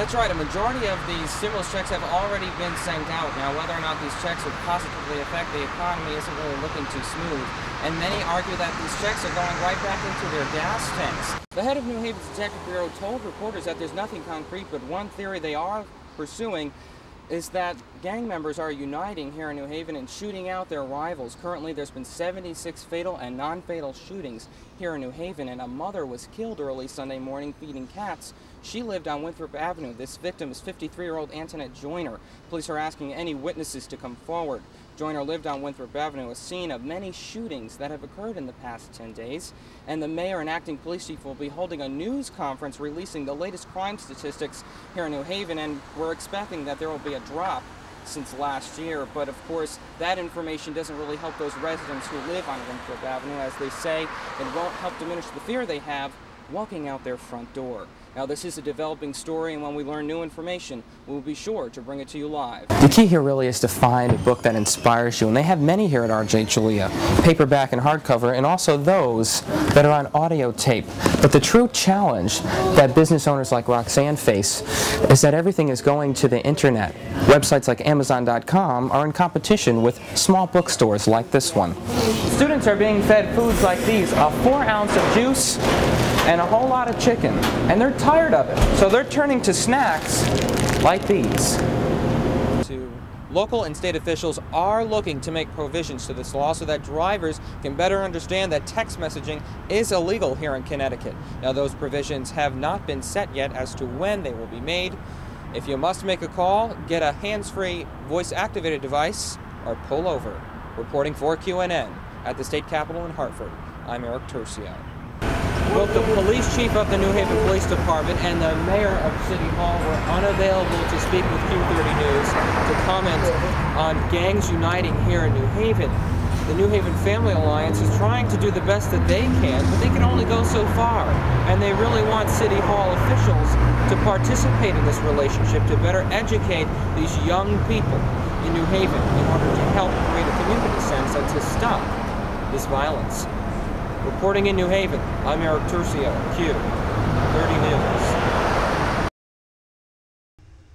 That's right. A majority of these stimulus checks have already been sent out. Now, whether or not these checks would positively affect the economy isn't really looking too smooth. And many argue that these checks are going right back into their gas tanks. The head of New Haven's Detective Bureau told reporters that there's nothing concrete, but one theory they are pursuing is that gang members are uniting here in New Haven and shooting out their rivals. Currently, there's been 76 fatal and non-fatal shootings here in New Haven, and a mother was killed early Sunday morning feeding cats. She lived on Winthrop Avenue. This victim is 53-year-old Antoinette Joyner. Police are asking any witnesses to come forward. Joyner lived on Winthrop Avenue, a scene of many shootings that have occurred in the past 10 days. And the mayor and acting police chief will be holding a news conference releasing the latest crime statistics here in New Haven, and we're expecting that there will be a drop since last year. But of course, that information doesn't really help those residents who live on Winthrop Avenue. As they say, it won't help diminish the fear they have walking out their front door. Now, this is a developing story, and when we learn new information, we'll be sure to bring it to you live. The key here really is to find a book that inspires you, and they have many here at R.J. Julia, paperback and hardcover, and also those that are on audio tape. But the true challenge that business owners like Roxanne face is that everything is going to the internet. Websites like Amazon.com are in competition with small bookstores like this one. Students are being fed foods like these, a 4-ounce of juice and a whole lot of chicken, and they're tired of it, so they're turning to snacks like these. Local and state officials are looking to make provisions to this law so that drivers can better understand that text messaging is illegal here in Connecticut. Now, those provisions have not been set yet as to when they will be made. If you must make a call, get a hands-free voice-activated device or pull over. Reporting for QNN at the state capitol in Hartford, I'm Eric Tercio. Both the police chief of the New Haven Police Department and the mayor of City Hall were unavailable to speak with Q30 News to comment on gangs uniting here in New Haven. The New Haven Family Alliance is trying to do the best that they can, but they can only go so far. And they really want City Hall officials to participate in this relationship to better educate these young people in New Haven in order to help create a community sense and to stop this violence. Reporting in New Haven, I'm Eric Tercio, Q30 News.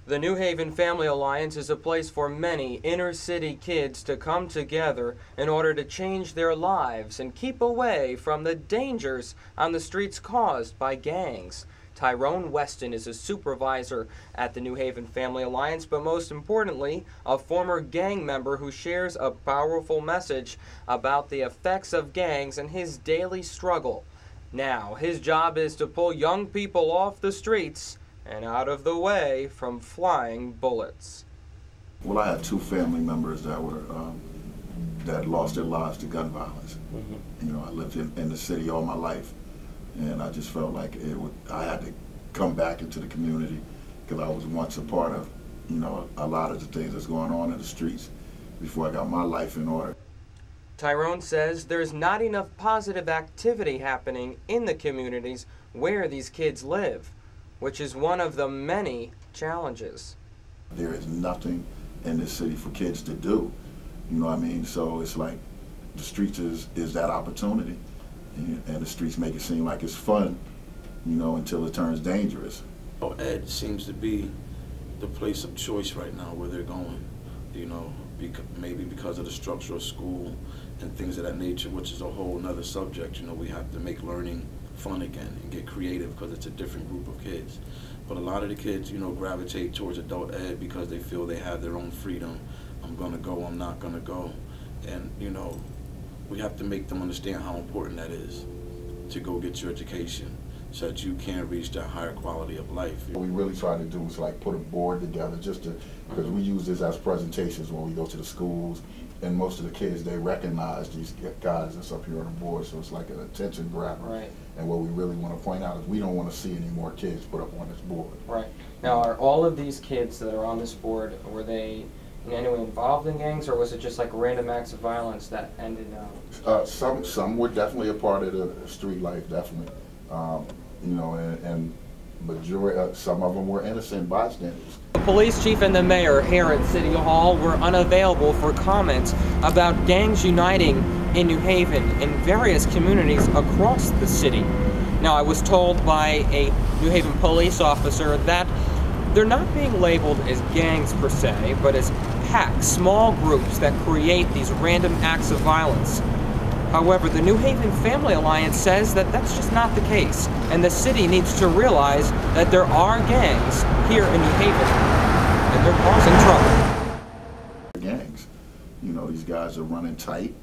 The New Haven Family Alliance is a place for many inner-city kids to come together in order to change their lives and keep away from the dangers on the streets caused by gangs. Tyrone Weston is a supervisor at the New Haven Family Alliance, but most importantly, a former gang member who shares a powerful message about the effects of gangs and his daily struggle. Now, his job is to pull young people off the streets and out of the way from flying bullets. Well, I had 2 family members that were that lost their lives to gun violence. You know, I lived in the city all my life. And I just felt like I had to come back into the community because I was once a part of, you know, a lot of the things that's going on in the streets before I got my life in order. Tyrone says there's not enough positive activity happening in the communities where these kids live, which is one of the many challenges. There is nothing in this city for kids to do, you know what I mean? So it's like the streets is that opportunity. And the streets make it seem like it's fun, you know, until it turns dangerous. Ed seems to be the place of choice right now where they're going, you know, maybe because of the structure of school and things of that nature, which is a whole nother subject. You know, we have to make learning fun again and get creative because it's a different group of kids. But a lot of the kids, you know, gravitate towards adult ed because they feel they have their own freedom. I'm gonna go, I'm not gonna go. And, you know, we have to make them understand how important that is to go get your education so that you can reach that higher quality of life. What we really try to do is like put a board together just to, because we use this as presentations when we go to the schools, and most of the kids, they recognize these guys that's up here on the board, so it's like an attention grabber. Right. And what we really want to point out is we don't want to see any more kids put up on this board. Right. Now, are all of these kids that are on this board, were they in any way involved in gangs, or was it just like random acts of violence that ended? Some were definitely a part of the street life, definitely. You know, and majority, some of them were innocent bystanders. The police chief and the mayor here at City Hall were unavailable for comments about gangs uniting in New Haven in various communities across the city. Now, I was told by a New Haven police officer that They're not being labeled as gangs per se, but as packs, small groups that create these random acts of violence. However, the New Haven Family Alliance says that that's just not the case, and the city needs to realize that there are gangs here in New Haven, and they're causing trouble. Gangs, you know, these guys are running tight.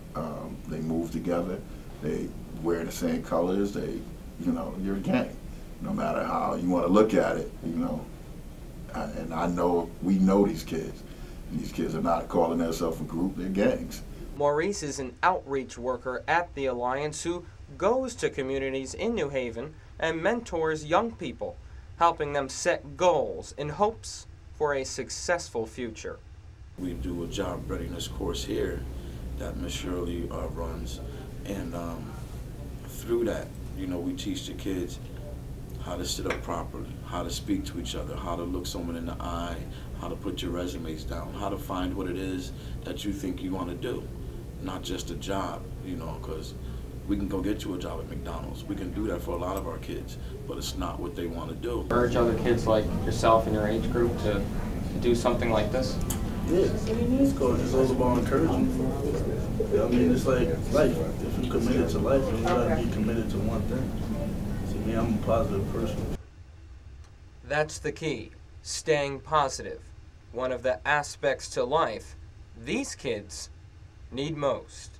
They move together. They wear the same colors. They, you know, you're a gang, no matter how you want to look at it. You know, and I know we know these kids. And these kids are not calling themselves a group. They're gangs. Maurice is an outreach worker at the Alliance who goes to communities in New Haven and mentors young people, helping them set goals in hopes for a successful future. We do a job readiness course here that Ms. Shirley runs, and through that, you know, we teach the kids how to sit up properly, how to speak to each other, how to look someone in the eye, how to put your resumes down, how to find what it is that you think you want to do. Not just a job, you know, because we can go get you a job at McDonald's. We can do that for a lot of our kids, but it's not what they want to do. Urge other kids like yourself in your age group to do something like this? Yeah, it's called, it's all about encouragement. I mean, it's like life. If you're committed to life, you gotta be committed to one thing. See, me, I'm a positive person. That's the key, staying positive. One of the aspects to life these kids need most.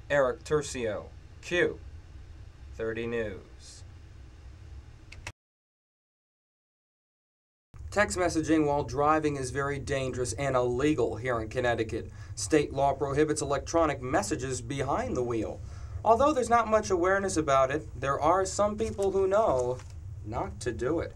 Eric Tercio, Q30 News. Text messaging while driving is very dangerous and illegal here in Connecticut. State law prohibits electronic messages behind the wheel. Although there's not much awareness about it, there are some people who know not to do it.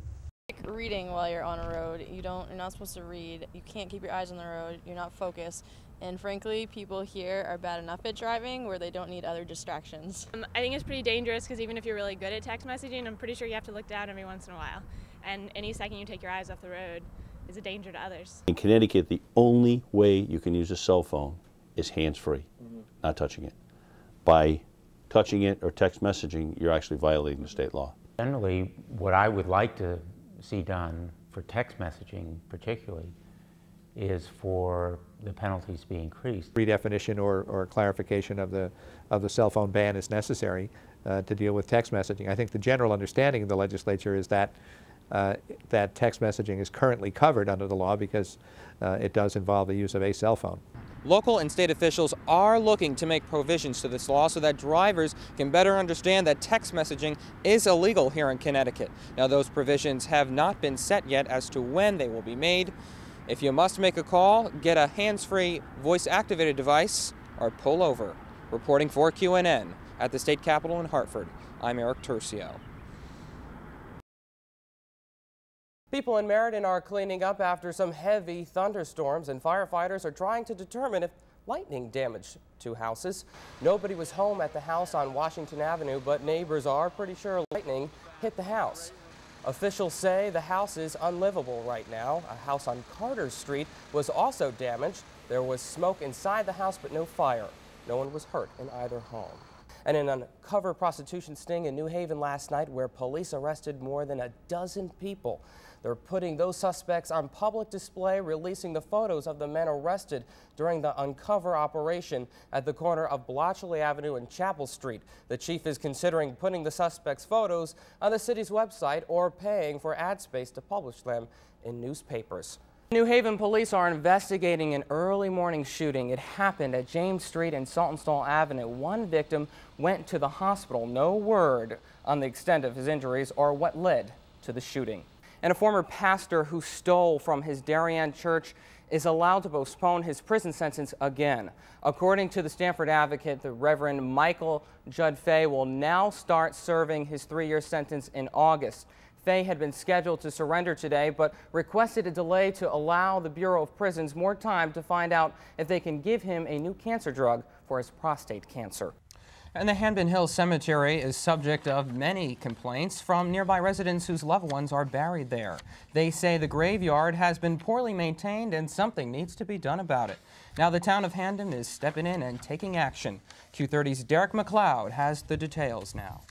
Reading while you're on a road, you're not supposed to read. You can't keep your eyes on the road. You're not focused. And frankly, people here are bad enough at driving where they don't need other distractions. I think it's pretty dangerous because even if you're really good at text messaging, I'm pretty sure you have to look down every once in a while. And any second you take your eyes off the road is a danger to others. In Connecticut, the only way you can use a cell phone is hands-free, not touching it. By touching it or text messaging, you're actually violating the state law. Generally, what I would like to see done for text messaging particularly is for the penalties to be increased. Redefinition or clarification of the cell phone ban is necessary to deal with text messaging. I think the general understanding of the legislature is that that text messaging is currently covered under the law because it does involve the use of a cell phone. Local and state officials are looking to make provisions to this law so that drivers can better understand that text messaging is illegal here in Connecticut. Now, those provisions have not been set yet as to when they will be made. If you must make a call, get a hands-free voice-activated device or pull over. Reporting for QNN at the state capitol in Hartford, I'm Eric Tercio. People in Meriden are cleaning up after some heavy thunderstorms, and firefighters are trying to determine if lightning damaged two houses. Nobody was home at the house on Washington Avenue, but neighbors are pretty sure lightning hit the house. Officials say the house is unlivable right now. A house on Carter Street was also damaged. There was smoke inside the house, but no fire. No one was hurt in either home. And an undercover prostitution sting in New Haven last night where police arrested more than a dozen people. They're putting those suspects on public display, releasing the photos of the men arrested during the uncover operation at the corner of Blotchley Avenue and Chapel Street. The chief is considering putting the suspects' photos on the city's website or paying for ad space to publish them in newspapers. New Haven police are investigating an early morning shooting. It happened at James Street and Saltonstall Avenue. One victim went to the hospital. No word on the extent of his injuries or what led to the shooting. And a former pastor who stole from his Darien church is allowed to postpone his prison sentence again. According to the Stamford Advocate, the Reverend Michael Judd Fay will now start serving his 3-year sentence in August. Fay had been scheduled to surrender today, but requested a delay to allow the Bureau of Prisons more time to find out if they can give him a new cancer drug for his prostate cancer. And the Hanbin Hills Cemetery is subject of many complaints from nearby residents whose loved ones are buried there. They say the graveyard has been poorly maintained and something needs to be done about it. Now the town of Handon is stepping in and taking action. Q30's Derek McLeod has the details now.